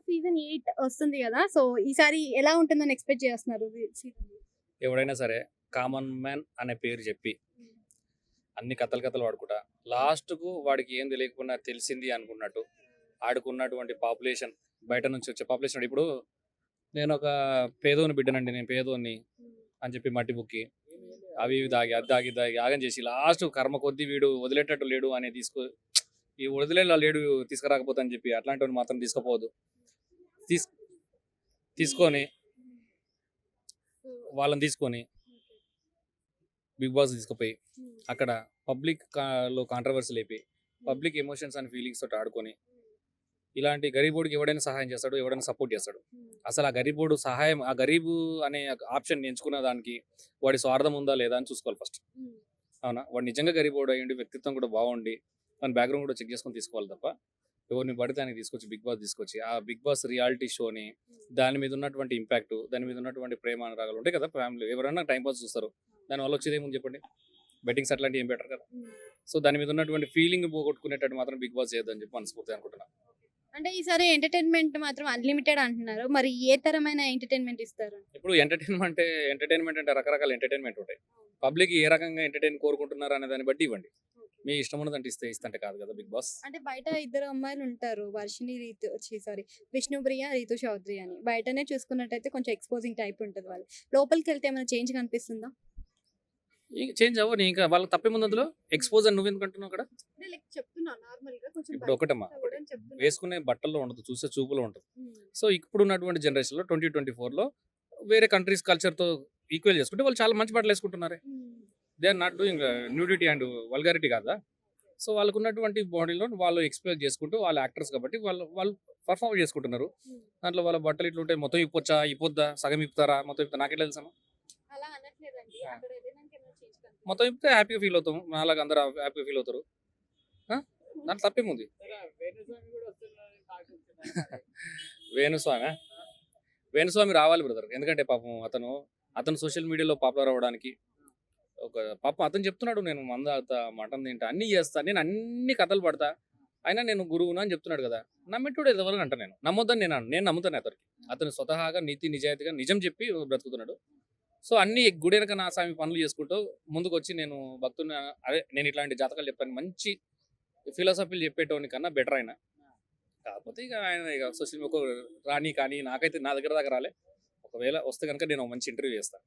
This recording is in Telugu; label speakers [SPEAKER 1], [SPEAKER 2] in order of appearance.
[SPEAKER 1] సీజన్ 8 వస్తుంది గదా! సో, ఈసారి ఎలా ఉంటుందని ఎక్స్‌పెక్ట్ చేస్తున్నారు సీజన్?
[SPEAKER 2] ఎవడైనా సరే కామన్ మ్యాన్ అనే పేరు చెప్పి అన్ని కథలు కథలు వాడుకుంటా లాస్ట్‌కు వాడికి ఏం తెలియకుండా తెలిసింది అనుకున్నట్టు ఆడుకున్నటువంటి పాపులేషన్ బయట నుంచి వచ్చే పాపులేషన్ ఇప్పుడు నేను ఒక పేదోని బిడ్డనండి, నేను పేదోన్ని అని చెప్పి మట్టి బుక్కి అవి ఇవి దాగి అది దాగి దాగి యాగం చేసి లాస్ట్ కర్మ కొద్దీ వీడు వదిలేటట్టు లేడు అని ఈ వదిలేలా లేడు తీసుకురాకపోతా అని చెప్పి అట్లాంటి వాడిని మాత్రం తీసుకుపోవద్దు. తీస్ తీసుకొని వాళ్ళని తీసుకొని బిగ్ బాస్ తీసుకుపోయి అక్కడ లో కాంట్రవర్సీ లేపి పబ్లిక్ ఎమోషన్స్ అండ్ ఫీలింగ్స్ తోటి ఆడుకొని ఇలాంటి గరీబోడికి ఎవడైనా సహాయం చేస్తాడు, ఎవడైనా సపోర్ట్ చేస్తాడు. అసలు ఆ గరీబోడు సహాయం, ఆ గరీబు అనే ఆప్షన్ ఎంచుకున్న దానికి వాడి స్వార్థం ఉందా లేదా అని చూసుకోవాలి ఫస్ట్. అవునా, వాడు నిజంగా గరీబోడు అయ్యండి, వ్యక్తిత్వం కూడా బాగుండి మన బ్యాక్గ్రౌండ్ కూడా చెక్ చేసుకొని తీసుకోవాలి తప్ప ఎవరిని పడితే దానికి తీసుకొచ్చి బిగ్ బాస్ తీసుకొచ్చి ఆ బిగ్ బాస్ రియాలిటీ షోని దాని మీద ఉన్నటువంటి ఇంపాక్ట్, దాని మీద ఉన్నటువంటి ప్రేమ అనురాగాలు ఉంటాయి కదా, ఫ్యామిలీ ఎవరైనా టైం పాస్ చూస్తారు, దానివల్ల వచ్చేది ఏముంది చెప్పండి, బెట్టింగ్స్ అట్లాంటివి ఏం బెటర్ కదా. సో దాని మీద ఉన్నటువంటి ఫీలింగ్ పోగొట్టుకునేటట్టు మాత్రం బిగ్ బాస్ చేయొద్దని చెప్పి మనస్ఫూర్తి అనుకుంటున్నాను.
[SPEAKER 1] అంటే ఈసారి ఎంటర్‌టైన్‌మెంట్ మాత్రం అన్‌లిమిటెడ్ అంటున్నారు. మరి ఏ తరమైన ఎంటర్‌టైన్‌మెంట్ ఇస్తారు?
[SPEAKER 2] ఇప్పుడు ఎంటర్టైన్మెంట్ అంటే రకరకాల ఎంటర్టైన్మెంట్ ఉంటాయి. పబ్లిక్ ఏ రకంగా ఎంటర్టైన్ కోరుకుంటున్నారు అనే దాన్ని బట్టి ఇవ్వండి. మీ ఇష్టం ఉన్నదంటే ఇస్తంటే కాదు కదా బిగ్ బాస్.
[SPEAKER 1] అంటే బయట ఇద్దరు అమ్మాయిలు ఉంటారు. వర్షిణి రీతు సారీ విష్ణుప్రియ, రీతు చౌదరి అని. బయటనే చూసుకున్నట్టయితే కొంచెం ఎక్స్‌పోజింగ్ టైప్ ఉంటది వాళ్ళు. లోపలికెళ్తే ఏమైనా చేంజ్ కనిపిస్తుందా?
[SPEAKER 2] చేంజ్ అవ్వని ఇంకా వాళ్ళకి తప్పేముంది అందులో. ఎక్స్‌పోజ్ అని నువ్వెందుకు అంటున్నావు అక్కడ?
[SPEAKER 1] అంటే లైక్ చెప్తున్నా నార్మల్‌గా కొంచెం
[SPEAKER 2] ఇప్పుడు ఒకటమ్మా, వేసుకునే బట్టల్లో ఉండదు, చూసే చూపులో ఉంటుంది. సో ఇప్పుడు ఉన్నటువంటి జనరేషన్‌లో 2024లో వేరే కంట్రీస్ కల్చర్‌తో ఈక్వల్ చేసుకుంటే వాళ్ళు చాలా మంచి బట్టలు వేసుకుంటున్నారే. They are not doing nudity and vulgarity కాదా. సో వాళ్ళకు ఉన్నటువంటి బాడీలో వాళ్ళు ఎక్స్ప్లోర్ చేసుకుంటూ వాళ్ళ యాక్టర్స్ కాబట్టి వాళ్ళు పర్ఫామ్ చేసుకుంటున్నారు. దాంట్లో వాళ్ళ బట్టలు ఇట్లుంటే మొత్తం ఇప్పొచ్చా, ఇప్పొద్దా, సగం ఇప్పుతారా, మొత్తం ఇప్పుతా నాకెట్లా తెలుసా?
[SPEAKER 1] అలా అనట్లేదండి. అక్కడ వెళ్ళినాక ఏమైనా చేంజ్ కనిపిస్తుందా?
[SPEAKER 2] మొత్తం ఇప్పితే హ్యాపీగా ఫీల్ అవుతాం, నాలాగా అందరూ హ్యాపీగా ఫీల్ అవుతారు. దాంట్లో తప్పేముంది? వేణుస్వామి వేణుస్వామి రావాలి బ్రదర్, ఎందుకంటే పాపం అతను సోషల్ మీడియాలో పాపులర్ అవ్వడానికి ఒక పాపం అతను చెప్తున్నాడు, నేను మంద తాగుతా, మటన్ తింటా, అన్ని చేస్తా, నేను అన్ని కథలు పడతా, అయినా నేను గురువును అని చెప్తున్నాడు కదా. నమ్మేటోడు ఎవరు అంట, నేను నమ్మొద్దని నేను నమ్ముతాను అతను స్వతహాగా నీతి నిజాయితీగా నిజం చెప్పి బ్రతుకుతున్నాడు. సో అన్ని గుడి వెనక నా స్వామి పనులు చేసుకుంటూ ముందుకు వచ్చి నేను భక్తుని, అదే నేను ఇట్లాంటి జాతకాలు చెప్పాను, మంచి ఫిలాసఫీలు చెప్పేటోని కన్నా బెటర్ అయినా. కాకపోతే ఇక ఆయన ఇక సోషల్ రాని కానీ నాకైతే నా దగ్గర దాకా రాలే. ఒకవేళ వస్తే కనుక నేను మంచి ఇంటర్వ్యూ చేస్తాను.